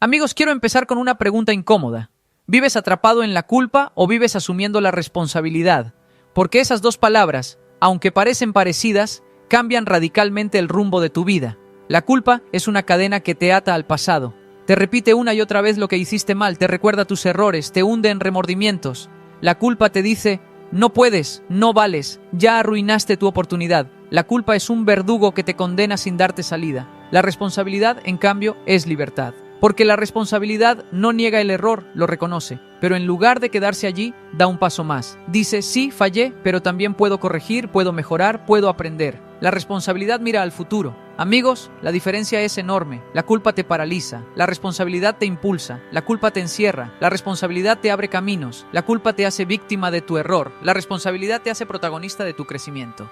Amigos, quiero empezar con una pregunta incómoda. ¿Vives atrapado en la culpa o vives asumiendo la responsabilidad? Porque esas dos palabras, aunque parecen parecidas, cambian radicalmente el rumbo de tu vida. La culpa es una cadena que te ata al pasado. Te repite una y otra vez lo que hiciste mal, te recuerda tus errores, te hunde en remordimientos. La culpa te dice, no puedes, no vales, ya arruinaste tu oportunidad. La culpa es un verdugo que te condena sin darte salida. La responsabilidad, en cambio, es libertad. Porque la responsabilidad no niega el error, lo reconoce, pero en lugar de quedarse allí, da un paso más. Dice, sí, fallé, pero también puedo corregir, puedo mejorar, puedo aprender. La responsabilidad mira al futuro. Amigos, la diferencia es enorme. La culpa te paraliza, la responsabilidad te impulsa, la culpa te encierra, la responsabilidad te abre caminos, la culpa te hace víctima de tu error, la responsabilidad te hace protagonista de tu crecimiento.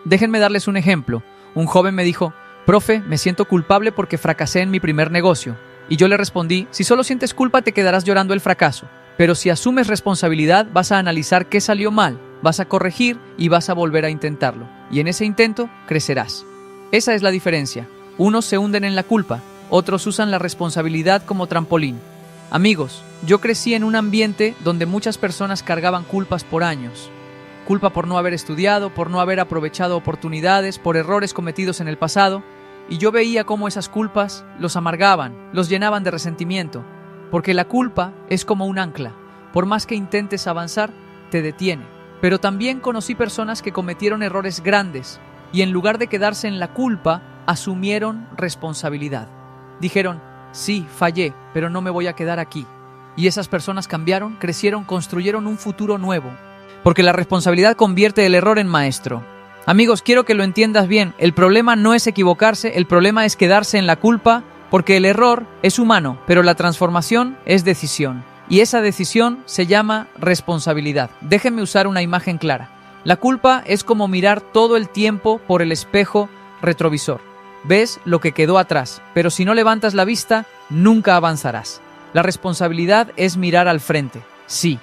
Déjenme darles un ejemplo. Un joven me dijo, profe, me siento culpable porque fracasé en mi primer negocio. Y yo le respondí, si solo sientes culpa te quedarás llorando el fracaso, pero si asumes responsabilidad vas a analizar qué salió mal, vas a corregir y vas a volver a intentarlo, y en ese intento crecerás. Esa es la diferencia. Unos se hunden en la culpa, otros usan la responsabilidad como trampolín. Amigos, yo crecí en un ambiente donde muchas personas cargaban culpas por años. Culpa por no haber estudiado, por no haber aprovechado oportunidades, por errores cometidos en el pasado. Y yo veía cómo esas culpas los amargaban, los llenaban de resentimiento, porque la culpa es como un ancla. Por más que intentes avanzar, te detiene. Pero también conocí personas que cometieron errores grandes y en lugar de quedarse en la culpa, asumieron responsabilidad. Dijeron, sí, fallé, pero no me voy a quedar aquí. Y esas personas cambiaron, crecieron, construyeron un futuro nuevo. Porque la responsabilidad convierte el error en maestro. Amigos, quiero que lo entiendas bien. El problema no es equivocarse, el problema es quedarse en la culpa, porque el error es humano, pero la transformación es decisión. Y esa decisión se llama responsabilidad. Déjenme usar una imagen clara. La culpa es como mirar todo el tiempo por el espejo retrovisor. Ves lo que quedó atrás, pero si no levantas la vista, nunca avanzarás. La responsabilidad es mirar al frente. Sí,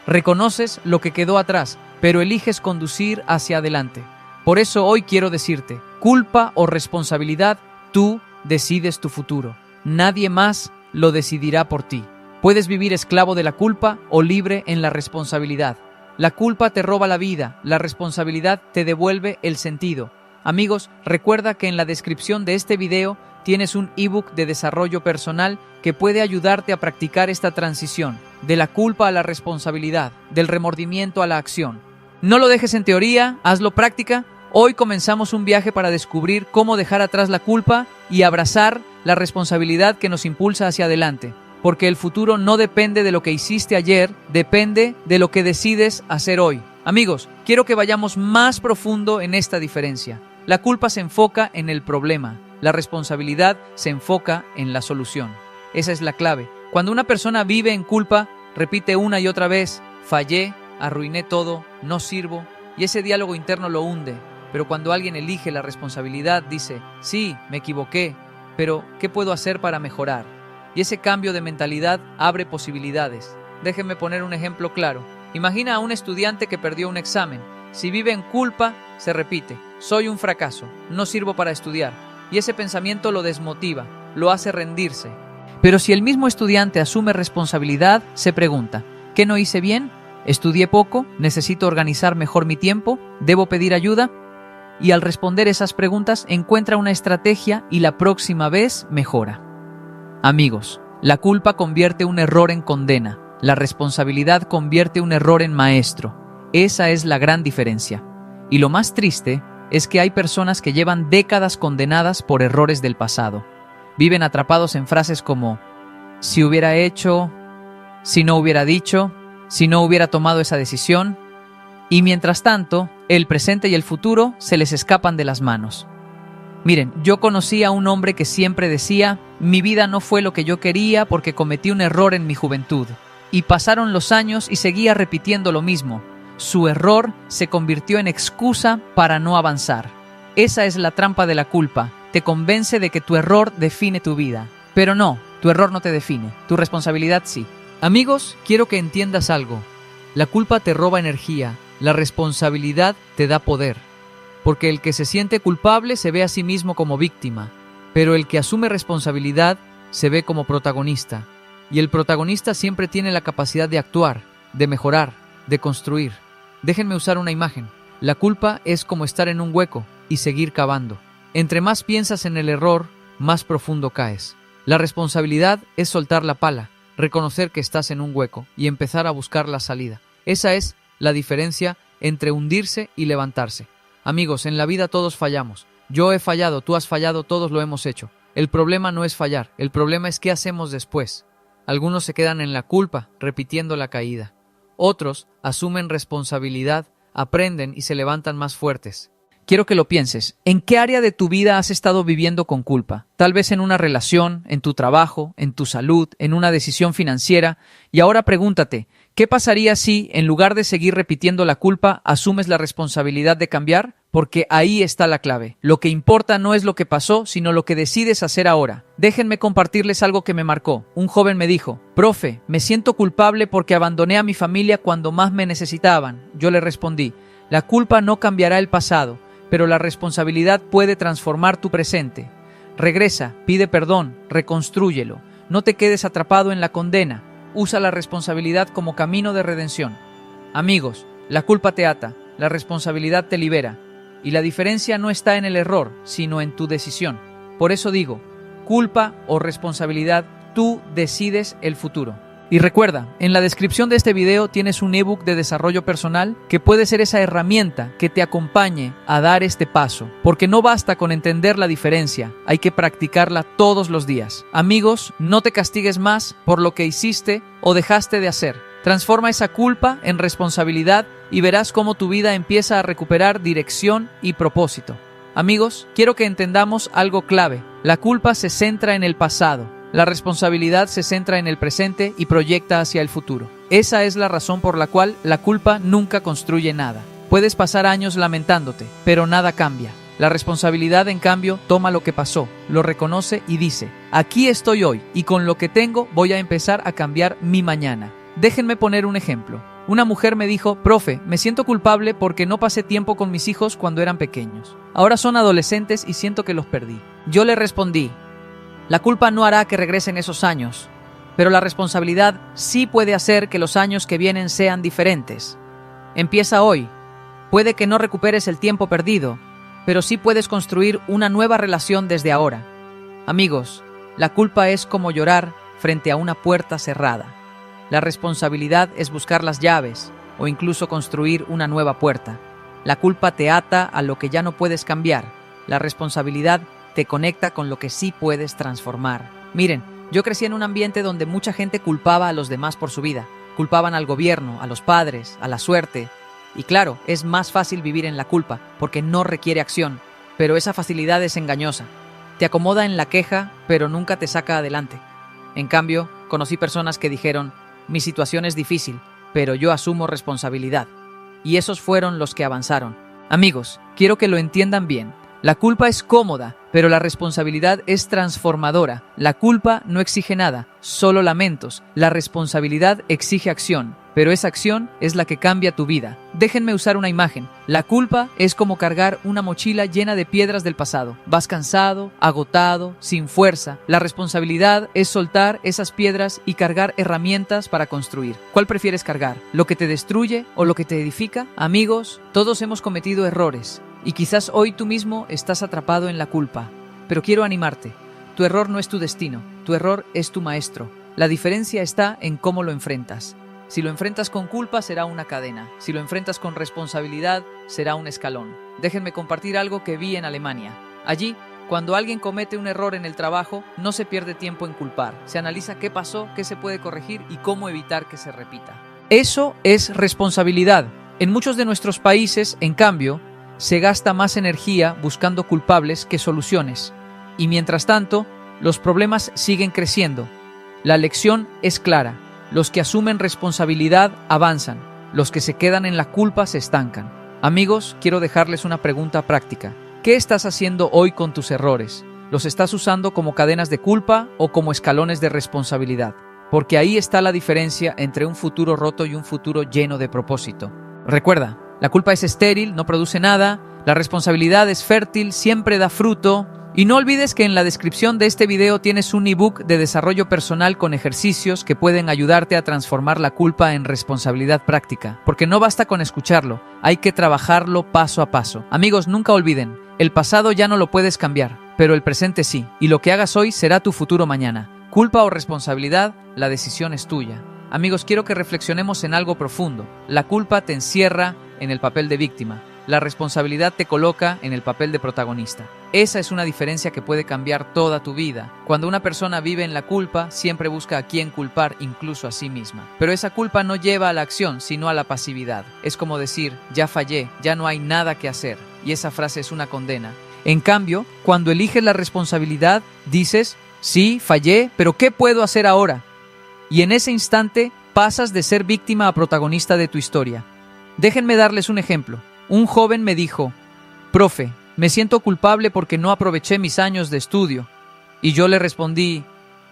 reconoces lo que quedó atrás, pero eliges conducir hacia adelante. Por eso hoy quiero decirte, culpa o responsabilidad, tú decides tu futuro. Nadie más lo decidirá por ti. Puedes vivir esclavo de la culpa o libre en la responsabilidad. La culpa te roba la vida, la responsabilidad te devuelve el sentido. Amigos, recuerda que en la descripción de este video tienes un ebook de desarrollo personal que puede ayudarte a practicar esta transición, de la culpa a la responsabilidad, del remordimiento a la acción. No lo dejes en teoría, hazlo práctica. Hoy comenzamos un viaje para descubrir cómo dejar atrás la culpa y abrazar la responsabilidad que nos impulsa hacia adelante. Porque el futuro no depende de lo que hiciste ayer, depende de lo que decides hacer hoy. Amigos, quiero que vayamos más profundo en esta diferencia. La culpa se enfoca en el problema, la responsabilidad se enfoca en la solución. Esa es la clave. Cuando una persona vive en culpa, repite una y otra vez, fallé, arruiné todo, no sirvo, y ese diálogo interno lo hunde. Pero cuando alguien elige la responsabilidad, dice, sí, me equivoqué, pero ¿qué puedo hacer para mejorar? Y ese cambio de mentalidad abre posibilidades. Déjenme poner un ejemplo claro. Imagina a un estudiante que perdió un examen. Si vive en culpa, se repite, soy un fracaso, no sirvo para estudiar. Y ese pensamiento lo desmotiva, lo hace rendirse. Pero si el mismo estudiante asume responsabilidad, se pregunta, ¿qué no hice bien? ¿Estudié poco? ¿Necesito organizar mejor mi tiempo? ¿Debo pedir ayuda? Y al responder esas preguntas encuentra una estrategia y la próxima vez mejora. Amigos, la culpa convierte un error en condena, la responsabilidad convierte un error en maestro. Esa es la gran diferencia. Y lo más triste es que hay personas que llevan décadas condenadas por errores del pasado. Viven atrapados en frases como, si hubiera hecho, si no hubiera dicho, si no hubiera tomado esa decisión. Y mientras tanto, el presente y el futuro se les escapan de las manos. Miren, yo conocí a un hombre que siempre decía, mi vida no fue lo que yo quería porque cometí un error en mi juventud. Y pasaron los años y seguía repitiendo lo mismo. Su error se convirtió en excusa para no avanzar. Esa es la trampa de la culpa. Te convence de que tu error define tu vida. Pero no, tu error no te define, tu responsabilidad sí. Amigos, quiero que entiendas algo. La culpa te roba energía. La responsabilidad te da poder, porque el que se siente culpable se ve a sí mismo como víctima, pero el que asume responsabilidad se ve como protagonista. Y el protagonista siempre tiene la capacidad de actuar, de mejorar, de construir. Déjenme usar una imagen. La culpa es como estar en un hueco y seguir cavando. Entre más piensas en el error, más profundo caes. La responsabilidad es soltar la pala, reconocer que estás en un hueco y empezar a buscar la salida. Esa es la diferencia entre hundirse y levantarse. Amigos, en la vida todos fallamos. Yo he fallado, tú has fallado, todos lo hemos hecho. El problema no es fallar, el problema es qué hacemos después. Algunos se quedan en la culpa, repitiendo la caída. Otros asumen responsabilidad, aprenden y se levantan más fuertes. Quiero que lo pienses. ¿En qué área de tu vida has estado viviendo con culpa? Tal vez en una relación, en tu trabajo, en tu salud, en una decisión financiera. Y ahora pregúntate, ¿qué pasaría si, en lugar de seguir repitiendo la culpa, asumes la responsabilidad de cambiar? Porque ahí está la clave. Lo que importa no es lo que pasó, sino lo que decides hacer ahora. Déjenme compartirles algo que me marcó. Un joven me dijo, «Profe, me siento culpable porque abandoné a mi familia cuando más me necesitaban». Yo le respondí, «La culpa no cambiará el pasado, pero la responsabilidad puede transformar tu presente. Regresa, pide perdón, reconstrúyelo. No te quedes atrapado en la condena. Usa la responsabilidad como camino de redención». Amigos, la culpa te ata, la responsabilidad te libera. Y la diferencia no está en el error, sino en tu decisión. Por eso digo, culpa o responsabilidad, tú decides el futuro. Y recuerda, en la descripción de este video tienes un ebook de desarrollo personal que puede ser esa herramienta que te acompañe a dar este paso. Porque no basta con entender la diferencia, hay que practicarla todos los días. Amigos, no te castigues más por lo que hiciste o dejaste de hacer. Transforma esa culpa en responsabilidad y verás cómo tu vida empieza a recuperar dirección y propósito. Amigos, quiero que entendamos algo clave. La culpa se centra en el pasado. La responsabilidad se centra en el presente y proyecta hacia el futuro. Esa es la razón por la cual la culpa nunca construye nada. Puedes pasar años lamentándote, pero nada cambia. La responsabilidad, en cambio, toma lo que pasó, lo reconoce y dice, aquí estoy hoy y con lo que tengo voy a empezar a cambiar mi mañana. Déjenme poner un ejemplo. Una mujer me dijo, «Profe, me siento culpable porque no pasé tiempo con mis hijos cuando eran pequeños. Ahora son adolescentes y siento que los perdí». Yo le respondí, «La culpa no hará que regresen esos años, pero la responsabilidad sí puede hacer que los años que vienen sean diferentes. Empieza hoy. Puede que no recuperes el tiempo perdido, pero sí puedes construir una nueva relación desde ahora». Amigos, la culpa es como llorar frente a una puerta cerrada. La responsabilidad es buscar las llaves o incluso construir una nueva puerta. La culpa te ata a lo que ya no puedes cambiar. La responsabilidad te conecta con lo que sí puedes transformar. Miren, yo crecí en un ambiente donde mucha gente culpaba a los demás por su vida. Culpaban al gobierno, a los padres, a la suerte. Y claro, es más fácil vivir en la culpa porque no requiere acción. Pero esa facilidad es engañosa. Te acomoda en la queja, pero nunca te saca adelante. En cambio, conocí personas que dijeron, «Mi situación es difícil, pero yo asumo responsabilidad». Y esos fueron los que avanzaron. Amigos, quiero que lo entiendan bien. La culpa es cómoda, pero la responsabilidad es transformadora. La culpa no exige nada, solo lamentos. La responsabilidad exige acción, pero esa acción es la que cambia tu vida. Déjenme usar una imagen. La culpa es como cargar una mochila llena de piedras del pasado. Vas cansado, agotado, sin fuerza. La responsabilidad es soltar esas piedras y cargar herramientas para construir. ¿Cuál prefieres cargar? ¿Lo que te destruye o lo que te edifica? Amigos, todos hemos cometido errores. Y quizás hoy tú mismo estás atrapado en la culpa. Pero quiero animarte. Tu error no es tu destino. Tu error es tu maestro. La diferencia está en cómo lo enfrentas. Si lo enfrentas con culpa, será una cadena. Si lo enfrentas con responsabilidad, será un escalón. Déjenme compartir algo que vi en Alemania. Allí, cuando alguien comete un error en el trabajo, no se pierde tiempo en culpar. Se analiza qué pasó, qué se puede corregir y cómo evitar que se repita. Eso es responsabilidad. En muchos de nuestros países, en cambio, se gasta más energía buscando culpables que soluciones. Y mientras tanto, los problemas siguen creciendo. La lección es clara. Los que asumen responsabilidad avanzan. Los que se quedan en la culpa se estancan. Amigos, quiero dejarles una pregunta práctica. ¿Qué estás haciendo hoy con tus errores? ¿Los estás usando como cadenas de culpa o como escalones de responsabilidad? Porque ahí está la diferencia entre un futuro roto y un futuro lleno de propósito. Recuerda, la culpa es estéril, no produce nada. La responsabilidad es fértil, siempre da fruto. Y no olvides que en la descripción de este video tienes un ebook de desarrollo personal con ejercicios que pueden ayudarte a transformar la culpa en responsabilidad práctica. Porque no basta con escucharlo, hay que trabajarlo paso a paso. Amigos, nunca olviden, el pasado ya no lo puedes cambiar, pero el presente sí. Y lo que hagas hoy será tu futuro mañana. Culpa o responsabilidad, la decisión es tuya. Amigos, quiero que reflexionemos en algo profundo. La culpa te encierra en el papel de víctima. La responsabilidad te coloca en el papel de protagonista. Esa es una diferencia que puede cambiar toda tu vida. Cuando una persona vive en la culpa, siempre busca a quién culpar, incluso a sí misma. Pero esa culpa no lleva a la acción, sino a la pasividad. Es como decir, ya fallé, ya no hay nada que hacer. Y esa frase es una condena. En cambio, cuando eliges la responsabilidad, dices, sí, fallé, pero ¿qué puedo hacer ahora? Y en ese instante, pasas de ser víctima a protagonista de tu historia. Déjenme darles un ejemplo. Un joven me dijo, profe, me siento culpable porque no aproveché mis años de estudio. Y yo le respondí,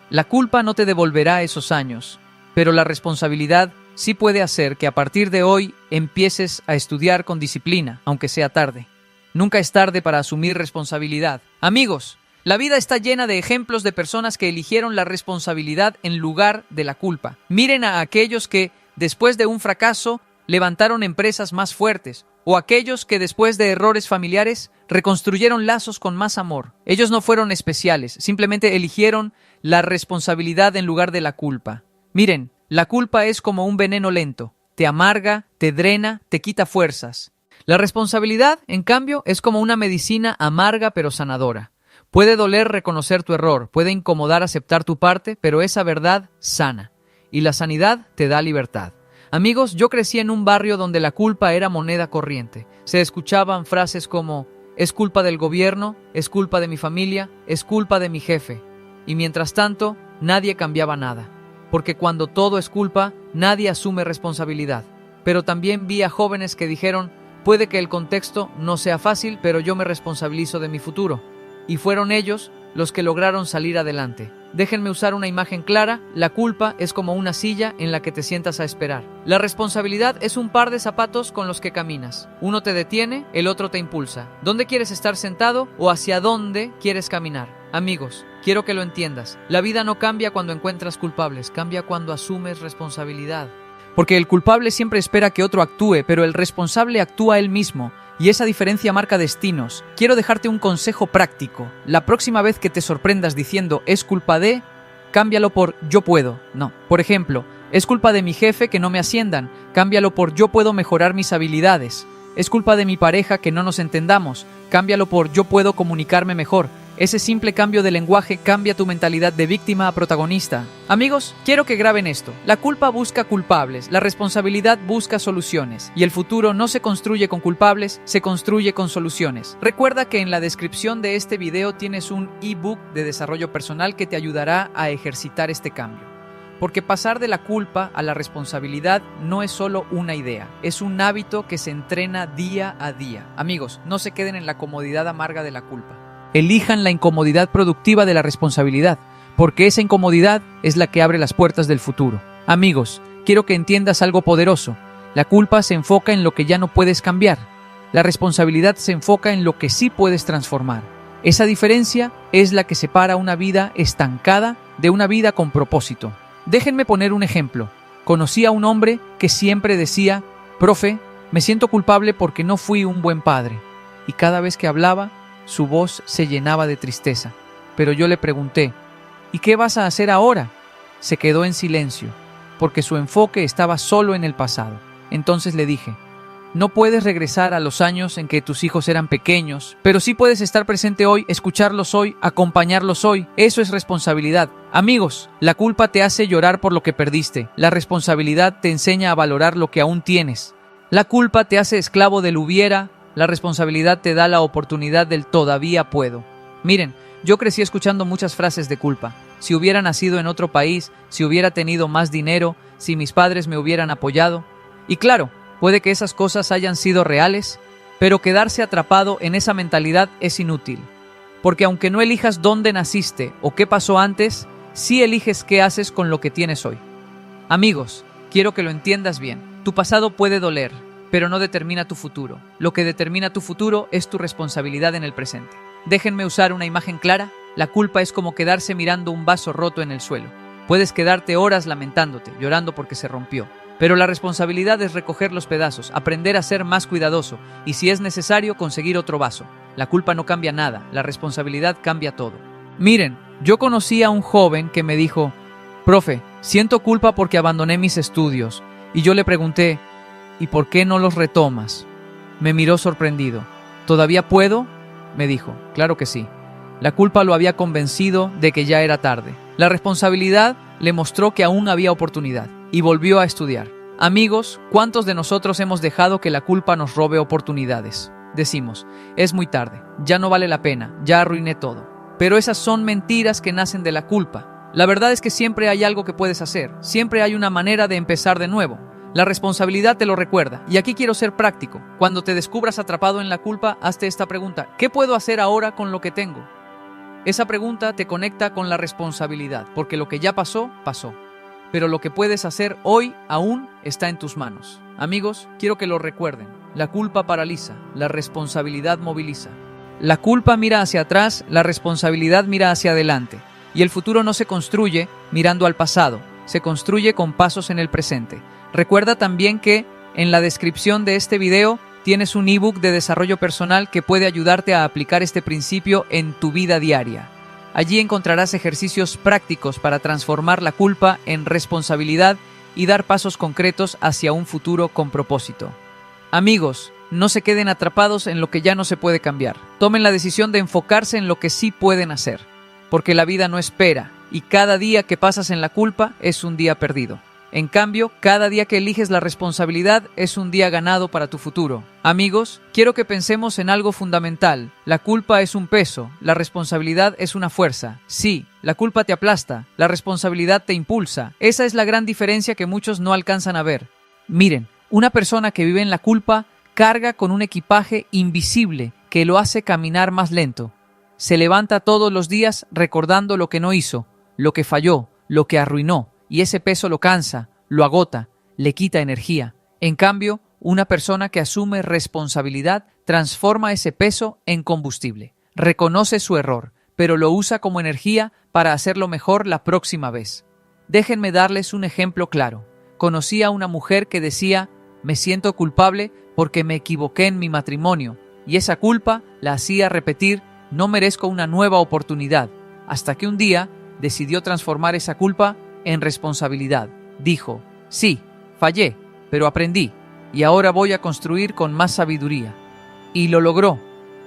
la culpa no te devolverá esos años, pero la responsabilidad sí puede hacer que a partir de hoy empieces a estudiar con disciplina, aunque sea tarde. Nunca es tarde para asumir responsabilidad. Amigos, la vida está llena de ejemplos de personas que eligieron la responsabilidad en lugar de la culpa. Miren a aquellos que, después de un fracaso, levantaron empresas más fuertes, o aquellos que después de errores familiares reconstruyeron lazos con más amor. Ellos no fueron especiales, simplemente eligieron la responsabilidad en lugar de la culpa. Miren, la culpa es como un veneno lento, te amarga, te drena, te quita fuerzas. La responsabilidad, en cambio, es como una medicina amarga pero sanadora. Puede doler reconocer tu error, puede incomodar aceptar tu parte, pero esa verdad sana. Y la sanidad te da libertad. Amigos, yo crecí en un barrio donde la culpa era moneda corriente. Se escuchaban frases como, es culpa del gobierno, es culpa de mi familia, es culpa de mi jefe. Y mientras tanto, nadie cambiaba nada. Porque cuando todo es culpa, nadie asume responsabilidad. Pero también vi a jóvenes que dijeron, puede que el contexto no sea fácil, pero yo me responsabilizo de mi futuro. Y fueron ellos los que lograron salir adelante. Déjenme usar una imagen clara, la culpa es como una silla en la que te sientas a esperar. La responsabilidad es un par de zapatos con los que caminas. Uno te detiene, el otro te impulsa. ¿Dónde quieres estar sentado o hacia dónde quieres caminar? Amigos, quiero que lo entiendas. La vida no cambia cuando encuentras culpables, cambia cuando asumes responsabilidad. Porque el culpable siempre espera que otro actúe, pero el responsable actúa él mismo. Y esa diferencia marca destinos. Quiero dejarte un consejo práctico. La próxima vez que te sorprendas diciendo es culpa de, cámbialo por yo puedo. No. Por ejemplo, es culpa de mi jefe que no me asciendan. Cámbialo por yo puedo mejorar mis habilidades. Es culpa de mi pareja que no nos entendamos. Cámbialo por yo puedo comunicarme mejor. Ese simple cambio de lenguaje cambia tu mentalidad de víctima a protagonista. Amigos, quiero que graben esto. La culpa busca culpables, la responsabilidad busca soluciones. Y el futuro no se construye con culpables, se construye con soluciones. Recuerda que en la descripción de este video tienes un ebook de desarrollo personal que te ayudará a ejercitar este cambio. Porque pasar de la culpa a la responsabilidad no es solo una idea, es un hábito que se entrena día a día. Amigos, no se queden en la comodidad amarga de la culpa. Elijan la incomodidad productiva de la responsabilidad, porque esa incomodidad es la que abre las puertas del futuro. Amigos, quiero que entiendas algo poderoso. La culpa se enfoca en lo que ya no puedes cambiar. La responsabilidad se enfoca en lo que sí puedes transformar. Esa diferencia es la que separa una vida estancada de una vida con propósito. Déjenme poner un ejemplo. Conocí a un hombre que siempre decía, profe, me siento culpable porque no fui un buen padre. Y cada vez que hablaba, su voz se llenaba de tristeza. Pero yo le pregunté, ¿y qué vas a hacer ahora? Se quedó en silencio, porque su enfoque estaba solo en el pasado. Entonces le dije, no puedes regresar a los años en que tus hijos eran pequeños, pero sí puedes estar presente hoy, escucharlos hoy, acompañarlos hoy. Eso es responsabilidad. Amigos, la culpa te hace llorar por lo que perdiste. La responsabilidad te enseña a valorar lo que aún tienes. La culpa te hace esclavo del hubiera. La responsabilidad te da la oportunidad del todavía puedo. Miren, yo crecí escuchando muchas frases de culpa. Si hubiera nacido en otro país, si hubiera tenido más dinero, si mis padres me hubieran apoyado. Y claro, puede que esas cosas hayan sido reales, pero quedarse atrapado en esa mentalidad es inútil. Porque aunque no elijas dónde naciste o qué pasó antes, sí eliges qué haces con lo que tienes hoy. Amigos, quiero que lo entiendas bien. Tu pasado puede doler, pero no determina tu futuro. Lo que determina tu futuro es tu responsabilidad en el presente. Déjenme usar una imagen clara. La culpa es como quedarse mirando un vaso roto en el suelo. Puedes quedarte horas lamentándote, llorando porque se rompió. Pero la responsabilidad es recoger los pedazos, aprender a ser más cuidadoso y, si es necesario, conseguir otro vaso. La culpa no cambia nada, la responsabilidad cambia todo. Miren, yo conocí a un joven que me dijo: «Profe, siento culpa porque abandoné mis estudios». Y yo le pregunté: «¿Y por qué no los retomas?». Me miró sorprendido. «¿Todavía puedo?», me dijo. Claro que sí. La culpa lo había convencido de que ya era tarde. La responsabilidad le mostró que aún había oportunidad y volvió a estudiar. Amigos, ¿cuántos de nosotros hemos dejado que la culpa nos robe oportunidades? Decimos: es muy tarde, ya no vale la pena, ya arruiné todo. Pero esas son mentiras que nacen de la culpa. La verdad es que siempre hay algo que puedes hacer, siempre hay una manera de empezar de nuevo. La responsabilidad te lo recuerda, y aquí quiero ser práctico. Cuando te descubras atrapado en la culpa, hazte esta pregunta: ¿qué puedo hacer ahora con lo que tengo? Esa pregunta te conecta con la responsabilidad, porque lo que ya pasó, pasó. Pero lo que puedes hacer hoy aún está en tus manos. Amigos, quiero que lo recuerden. La culpa paraliza, la responsabilidad moviliza. La culpa mira hacia atrás, la responsabilidad mira hacia adelante. Y el futuro no se construye mirando al pasado, se construye con pasos en el presente. Recuerda también que en la descripción de este video tienes un ebook de desarrollo personal que puede ayudarte a aplicar este principio en tu vida diaria. Allí encontrarás ejercicios prácticos para transformar la culpa en responsabilidad y dar pasos concretos hacia un futuro con propósito. Amigos, no se queden atrapados en lo que ya no se puede cambiar. Tomen la decisión de enfocarse en lo que sí pueden hacer, porque la vida no espera y cada día que pasas en la culpa es un día perdido. En cambio, cada día que eliges la responsabilidad es un día ganado para tu futuro. Amigos, quiero que pensemos en algo fundamental. La culpa es un peso, la responsabilidad es una fuerza. Sí, la culpa te aplasta, la responsabilidad te impulsa. Esa es la gran diferencia que muchos no alcanzan a ver. Miren, una persona que vive en la culpa carga con un equipaje invisible que lo hace caminar más lento. Se levanta todos los días recordando lo que no hizo, lo que falló, lo que arruinó. Y ese peso lo cansa, lo agota, le quita energía. En cambio, una persona que asume responsabilidad transforma ese peso en combustible. Reconoce su error, pero lo usa como energía para hacerlo mejor la próxima vez. Déjenme darles un ejemplo claro. Conocí a una mujer que decía: «Me siento culpable porque me equivoqué en mi matrimonio», y esa culpa la hacía repetir: «No merezco una nueva oportunidad», hasta que un día decidió transformar esa culpa en responsabilidad. Dijo: «Sí, fallé, pero aprendí, y ahora voy a construir con más sabiduría». Y lo logró,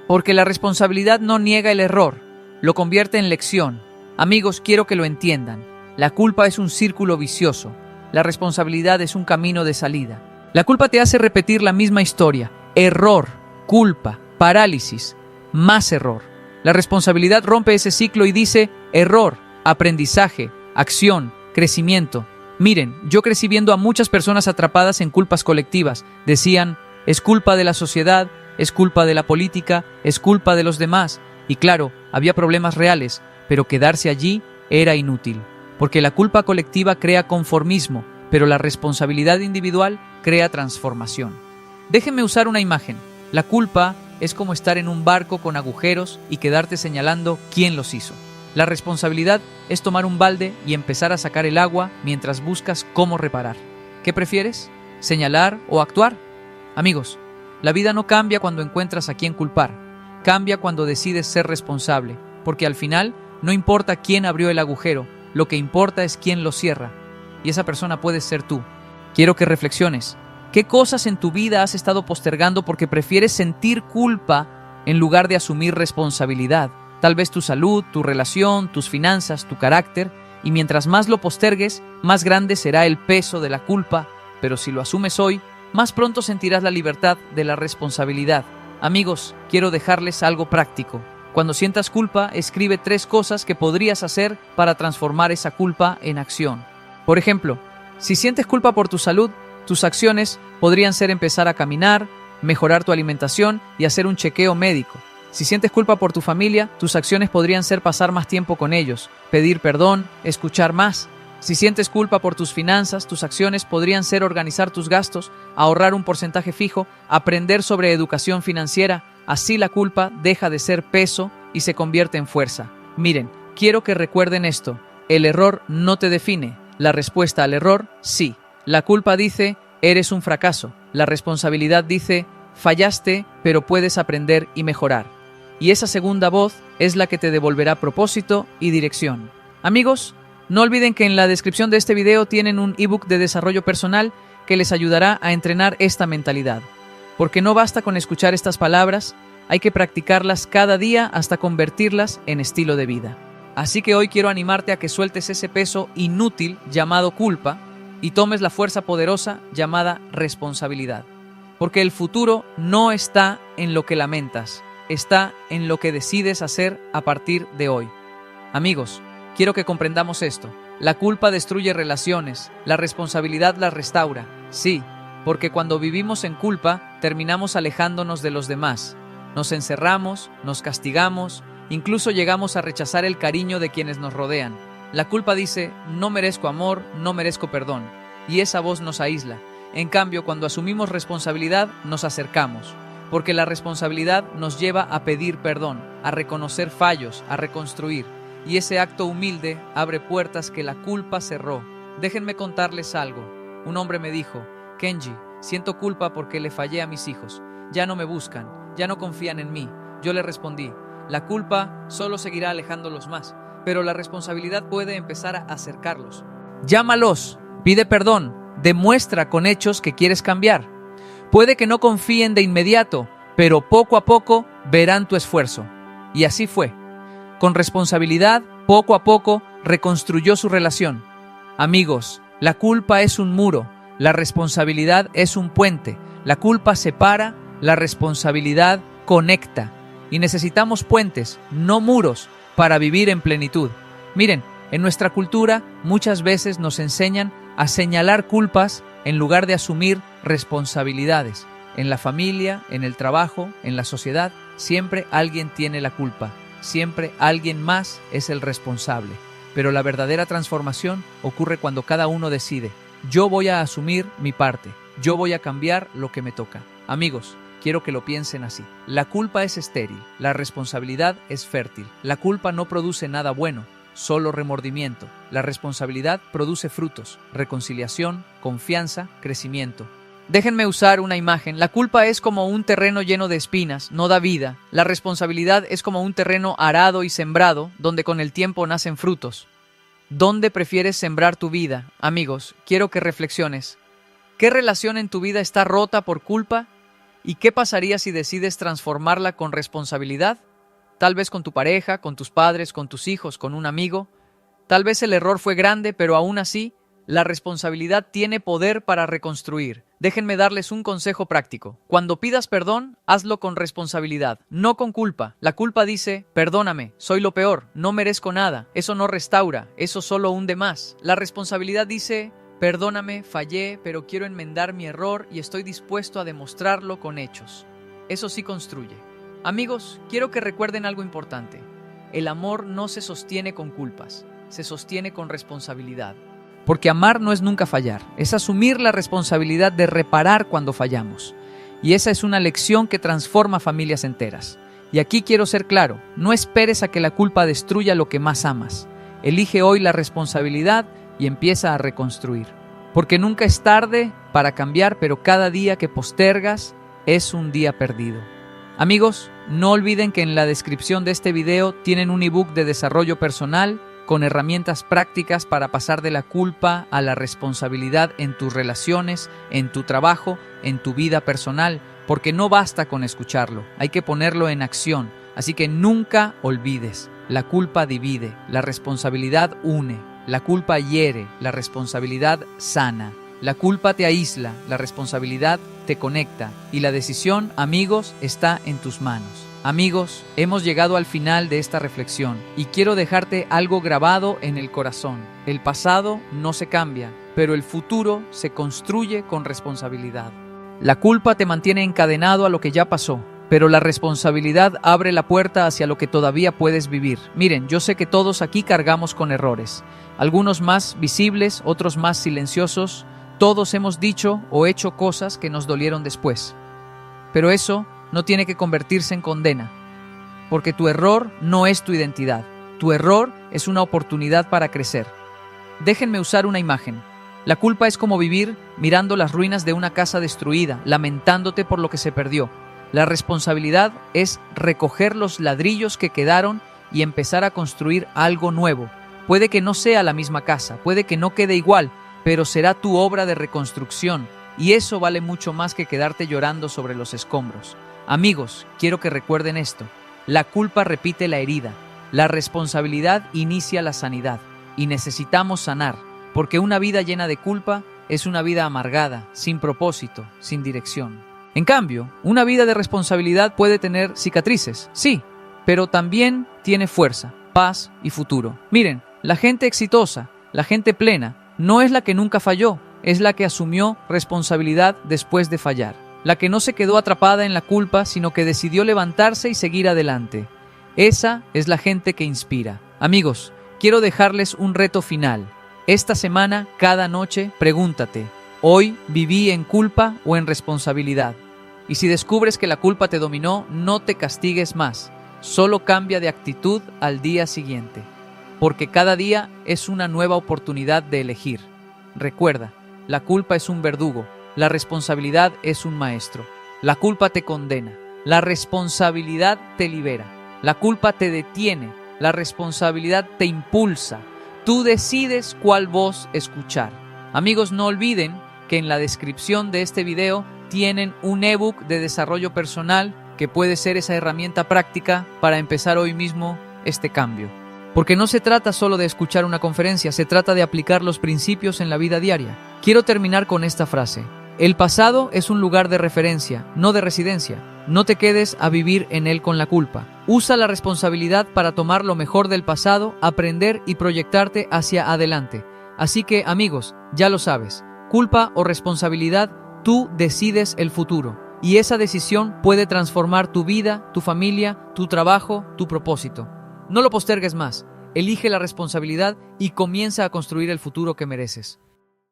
porque la responsabilidad no niega el error, lo convierte en lección. Amigos, quiero que lo entiendan. La culpa es un círculo vicioso, la responsabilidad es un camino de salida. La culpa te hace repetir la misma historia: error, culpa, parálisis, más error. La responsabilidad rompe ese ciclo y dice: error, aprendizaje, acción, crecimiento. Miren, yo crecí viendo a muchas personas atrapadas en culpas colectivas. Decían: es culpa de la sociedad, es culpa de la política, es culpa de los demás. Y claro, había problemas reales, pero quedarse allí era inútil. Porque la culpa colectiva crea conformismo, pero la responsabilidad individual crea transformación. Déjenme usar una imagen. La culpa es como estar en un barco con agujeros y quedarte señalando quién los hizo. La responsabilidad es tomar un balde y empezar a sacar el agua mientras buscas cómo reparar. ¿Qué prefieres? ¿Señalar o actuar? Amigos, la vida no cambia cuando encuentras a quién culpar. Cambia cuando decides ser responsable, porque al final no importa quién abrió el agujero, lo que importa es quién lo cierra. Y esa persona puedes ser tú. Quiero que reflexiones. ¿Qué cosas en tu vida has estado postergando porque prefieres sentir culpa en lugar de asumir responsabilidad? Tal vez tu salud, tu relación, tus finanzas, tu carácter, y mientras más lo postergues, más grande será el peso de la culpa, pero si lo asumes hoy, más pronto sentirás la libertad de la responsabilidad. Amigos, quiero dejarles algo práctico. Cuando sientas culpa, escribe 3 cosas que podrías hacer para transformar esa culpa en acción. Por ejemplo, si sientes culpa por tu salud, tus acciones podrían ser empezar a caminar, mejorar tu alimentación y hacer un chequeo médico. Si sientes culpa por tu familia, tus acciones podrían ser pasar más tiempo con ellos, pedir perdón, escuchar más. Si sientes culpa por tus finanzas, tus acciones podrían ser organizar tus gastos, ahorrar un porcentaje fijo, aprender sobre educación financiera. Así la culpa deja de ser peso y se convierte en fuerza. Miren, quiero que recuerden esto. El error no te define. La respuesta al error, sí. La culpa dice, eres un fracaso. La responsabilidad dice, fallaste, pero puedes aprender y mejorar. Y esa segunda voz es la que te devolverá propósito y dirección. Amigos, no olviden que en la descripción de este video tienen un ebook de desarrollo personal que les ayudará a entrenar esta mentalidad. Porque no basta con escuchar estas palabras, hay que practicarlas cada día hasta convertirlas en estilo de vida. Así que hoy quiero animarte a que sueltes ese peso inútil llamado culpa y tomes la fuerza poderosa llamada responsabilidad. Porque el futuro no está en lo que lamentas, está en lo que decides hacer a partir de hoy. Amigos, quiero que comprendamos esto. La culpa destruye relaciones, la responsabilidad las restaura. Sí, porque cuando vivimos en culpa, terminamos alejándonos de los demás. Nos encerramos, nos castigamos, incluso llegamos a rechazar el cariño de quienes nos rodean. La culpa dice, no merezco amor, no merezco perdón, y esa voz nos aísla. En cambio, cuando asumimos responsabilidad, nos acercamos, porque la responsabilidad nos lleva a pedir perdón, a reconocer fallos, a reconstruir, y ese acto humilde abre puertas que la culpa cerró. Déjenme contarles algo. Un hombre me dijo, Kenji, siento culpa porque le fallé a mis hijos. Ya no me buscan, ya no confían en mí. Yo le respondí, la culpa solo seguirá alejándolos más, pero la responsabilidad puede empezar a acercarlos. Llámalos, pide perdón, demuestra con hechos que quieres cambiar. Puede que no confíen de inmediato, pero poco a poco verán tu esfuerzo. Y así fue. Con responsabilidad, poco a poco, reconstruyó su relación. Amigos, la culpa es un muro, la responsabilidad es un puente. La culpa separa, la responsabilidad conecta. Y necesitamos puentes, no muros, para vivir en plenitud. Miren, en nuestra cultura muchas veces nos enseñan a señalar culpas en lugar de asumir responsabilidades. En la familia, en el trabajo, en la sociedad, siempre alguien tiene la culpa. Siempre alguien más es el responsable. Pero la verdadera transformación ocurre cuando cada uno decide, yo voy a asumir mi parte, yo voy a cambiar lo que me toca. Amigos, quiero que lo piensen así. La culpa es estéril, la responsabilidad es fértil. La culpa no produce nada bueno, solo remordimiento. La responsabilidad produce frutos, reconciliación, confianza, crecimiento. Déjenme usar una imagen. La culpa es como un terreno lleno de espinas, no da vida. La responsabilidad es como un terreno arado y sembrado, donde con el tiempo nacen frutos. ¿Dónde prefieres sembrar tu vida? Amigos, quiero que reflexiones. ¿Qué relación en tu vida está rota por culpa? ¿Y qué pasaría si decides transformarla con responsabilidad? Tal vez con tu pareja, con tus padres, con tus hijos, con un amigo. Tal vez el error fue grande, pero aún así, la responsabilidad tiene poder para reconstruir. Déjenme darles un consejo práctico. Cuando pidas perdón, hazlo con responsabilidad, no con culpa. La culpa dice, perdóname, soy lo peor, no merezco nada. Eso no restaura, eso solo hunde más. La responsabilidad dice, perdóname, fallé, pero quiero enmendar mi error y estoy dispuesto a demostrarlo con hechos. Eso sí construye. Amigos, quiero que recuerden algo importante. El amor no se sostiene con culpas, se sostiene con responsabilidad. Porque amar no es nunca fallar, es asumir la responsabilidad de reparar cuando fallamos. Y esa es una lección que transforma familias enteras. Y aquí quiero ser claro, no esperes a que la culpa destruya lo que más amas. Elige hoy la responsabilidad y empieza a reconstruir. Porque nunca es tarde para cambiar, pero cada día que postergas es un día perdido. Amigos, no olviden que en la descripción de este video tienen un ebook de desarrollo personal con herramientas prácticas para pasar de la culpa a la responsabilidad en tus relaciones, en tu trabajo, en tu vida personal, porque no basta con escucharlo, hay que ponerlo en acción. Así que nunca olvides, la culpa divide, la responsabilidad une, la culpa hiere, la responsabilidad sana. La culpa te aísla, la responsabilidad te conecta y la decisión, amigos, está en tus manos. Amigos, hemos llegado al final de esta reflexión y quiero dejarte algo grabado en el corazón. El pasado no se cambia, pero el futuro se construye con responsabilidad. La culpa te mantiene encadenado a lo que ya pasó, pero la responsabilidad abre la puerta hacia lo que todavía puedes vivir. Miren, yo sé que todos aquí cargamos con errores, algunos más visibles, otros más silenciosos. Todos hemos dicho o hecho cosas que nos dolieron después. Pero eso no tiene que convertirse en condena. porque tu error no es tu identidad. Tu error es una oportunidad para crecer. Déjenme usar una imagen. La culpa es como vivir mirando las ruinas de una casa destruida, lamentándote por lo que se perdió. La responsabilidad es recoger los ladrillos que quedaron y empezar a construir algo nuevo. Puede que no sea la misma casa, puede que no quede igual, pero será tu obra de reconstrucción, y eso vale mucho más que quedarte llorando sobre los escombros. Amigos, quiero que recuerden esto. La culpa repite la herida, la responsabilidad inicia la sanidad, y necesitamos sanar, porque una vida llena de culpa es una vida amargada, sin propósito, sin dirección. En cambio, una vida de responsabilidad puede tener cicatrices, sí, pero también tiene fuerza, paz y futuro. Miren, la gente exitosa, la gente plena, no es la que nunca falló, es la que asumió responsabilidad después de fallar. La que no se quedó atrapada en la culpa, sino que decidió levantarse y seguir adelante. Esa es la gente que inspira. Amigos, quiero dejarles un reto final. Esta semana, cada noche, pregúntate, ¿hoy viví en culpa o en responsabilidad? Y si descubres que la culpa te dominó, no te castigues más. Solo cambia de actitud al día siguiente. Porque cada día es una nueva oportunidad de elegir. Recuerda, la culpa es un verdugo, la responsabilidad es un maestro. La culpa te condena, la responsabilidad te libera. La culpa te detiene, la responsabilidad te impulsa. Tú decides cuál voz escuchar. Amigos, no olviden que en la descripción de este video tienen un ebook de desarrollo personal que puede ser esa herramienta práctica para empezar hoy mismo este cambio. Porque no se trata solo de escuchar una conferencia, se trata de aplicar los principios en la vida diaria. Quiero terminar con esta frase. El pasado es un lugar de referencia, no de residencia. No te quedes a vivir en él con la culpa. Usa la responsabilidad para tomar lo mejor del pasado, aprender y proyectarte hacia adelante. Así que, amigos, ya lo sabes. Culpa o responsabilidad, tú decides el futuro. Y esa decisión puede transformar tu vida, tu familia, tu trabajo, tu propósito. No lo postergues más. Elige la responsabilidad y comienza a construir el futuro que mereces.